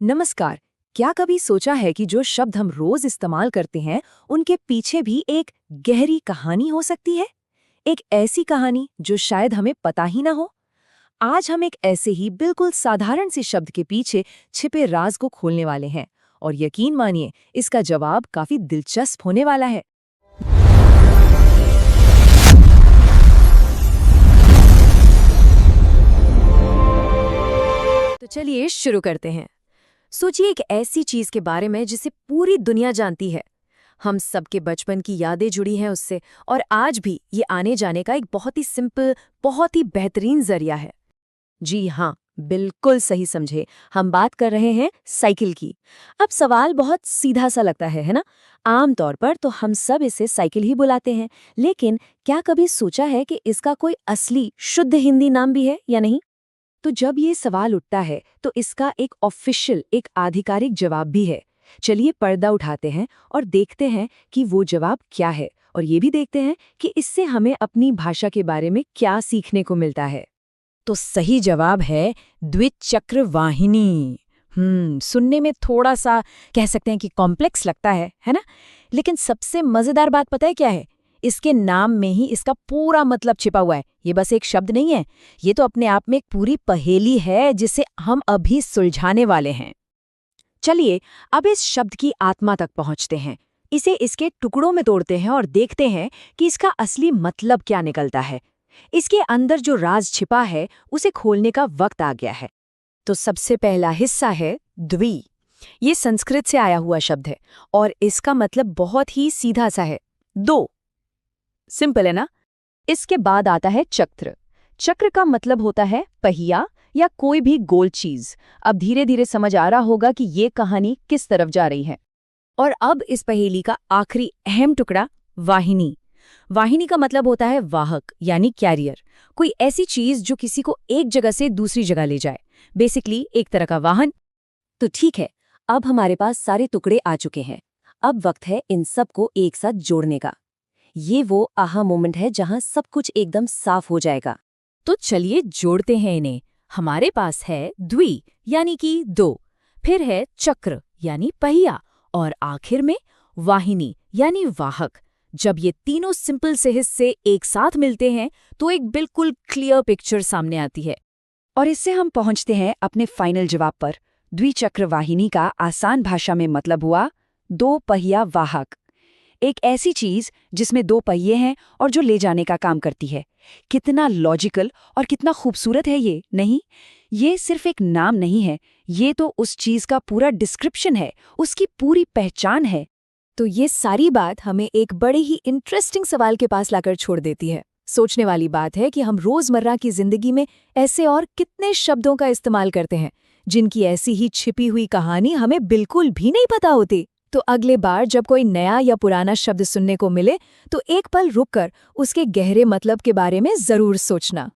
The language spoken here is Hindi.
नमस्कार। क्या कभी सोचा है कि जो शब्द हम रोज इस्तेमाल करते हैं उनके पीछे भी एक गहरी कहानी हो सकती है? एक ऐसी कहानी जो शायद हमें पता ही ना हो। आज हम एक ऐसे ही बिल्कुल साधारण से शब्द के पीछे छिपे राज को खोलने वाले हैं और यकीन मानिए इसका जवाब काफी दिलचस्प होने वाला है। तो चलिए शुरू करते हैं। सोचिए एक ऐसी चीज के बारे में जिसे पूरी दुनिया जानती है। हम सबके बचपन की यादें जुड़ी हैं उससे, और आज भी ये आने जाने का एक बहुत ही सिंपल, बहुत ही बेहतरीन जरिया है। जी हाँ, बिल्कुल सही समझे। हम बात कर रहे हैं साइकिल की। अब सवाल बहुत सीधा सा लगता है ना? आमतौर पर तो हम सब इसे साइकिल ही बुलाते हैं, लेकिन क्या कभी सोचा है कि इसका कोई असली शुद्ध हिंदी नाम भी है या नहीं? तो जब ये सवाल उठता है तो इसका एक ऑफिशियल, एक आधिकारिक जवाब भी है। चलिए पर्दा उठाते हैं और देखते हैं कि वो जवाब क्या है, और ये भी देखते हैं कि इससे हमें अपनी भाषा के बारे में क्या सीखने को मिलता है। तो सही जवाब है द्विचक्र वाहिनी। सुनने में थोड़ा सा कह सकते हैं कि कॉम्प्लेक्स लगता है ना? लेकिन सबसे मजेदार बात पता है क्या है? इसके नाम में ही इसका पूरा मतलब छिपा हुआ है। ये बस एक शब्द नहीं है, ये तो अपने आप में एक पूरी पहेली है जिसे हम अभी सुलझाने वाले हैं। चलिए अब इस शब्द की आत्मा तक पहुंचते हैं। इसे इसके टुकड़ों में तोड़ते हैं और देखते हैं कि इसका असली मतलब क्या निकलता है। इसके अंदर जो राज छिपा है उसे खोलने का वक्त आ गया है। तो सबसे पहला हिस्सा है द्वि। ये संस्कृत से आया हुआ शब्द है और इसका मतलब बहुत ही सीधा सा है, दो। सिंपल है ना? इसके बाद आता है चक्र। चक्र का मतलब होता है पहिया या कोई भी गोल चीज। अब धीरे धीरे समझ आ रहा होगा कि ये कहानी किस तरफ जा रही है। और अब इस पहेली का आखिरी अहम टुकड़ा, वाहिनी। वाहिनी का मतलब होता है वाहक यानी कैरियर, कोई ऐसी चीज जो किसी को एक जगह से दूसरी जगह ले जाए। बेसिकली एक तरह का वाहन। तो ठीक है, अब हमारे पास सारे टुकड़े आ चुके हैं। अब वक्त है इन सब को एक साथ जोड़ने का। ये वो आहा मोमेंट है जहां सब कुछ एकदम साफ हो जाएगा। तो चलिए जोड़ते हैं इन्हें। हमारे पास है द्वि यानी कि दो, फिर है चक्र यानी पहिया, और आखिर में वाहिनी यानी वाहक। जब ये तीनों सिंपल से हिस्से एक साथ मिलते हैं तो एक बिल्कुल क्लियर पिक्चर सामने आती है। और इससे हम पहुंचते हैं अपने फाइनल जवाब पर। द्विचक्र वाहिनी का आसान भाषा में मतलब हुआ दो पहिया वाहक। एक ऐसी चीज जिसमें दो पहिए हैं और जो ले जाने का काम करती है। कितना लॉजिकल और कितना खूबसूरत है ये, नहीं? ये सिर्फ एक नाम नहीं है, ये तो उस चीज का पूरा डिस्क्रिप्शन है, उसकी पूरी पहचान है। तो ये सारी बात हमें एक बड़े ही इंटरेस्टिंग सवाल के पास लाकर छोड़ देती है। सोचने वाली बात है कि हम रोजमर्रा की जिंदगी में ऐसे और कितने शब्दों का इस्तेमाल करते हैं जिनकी ऐसी ही छिपी हुई कहानी हमें बिल्कुल भी नहीं पता होती। तो अगले बार जब कोई नया या पुराना शब्द सुनने को मिले तो एक पल रुककर उसके गहरे मतलब के बारे में जरूर सोचना।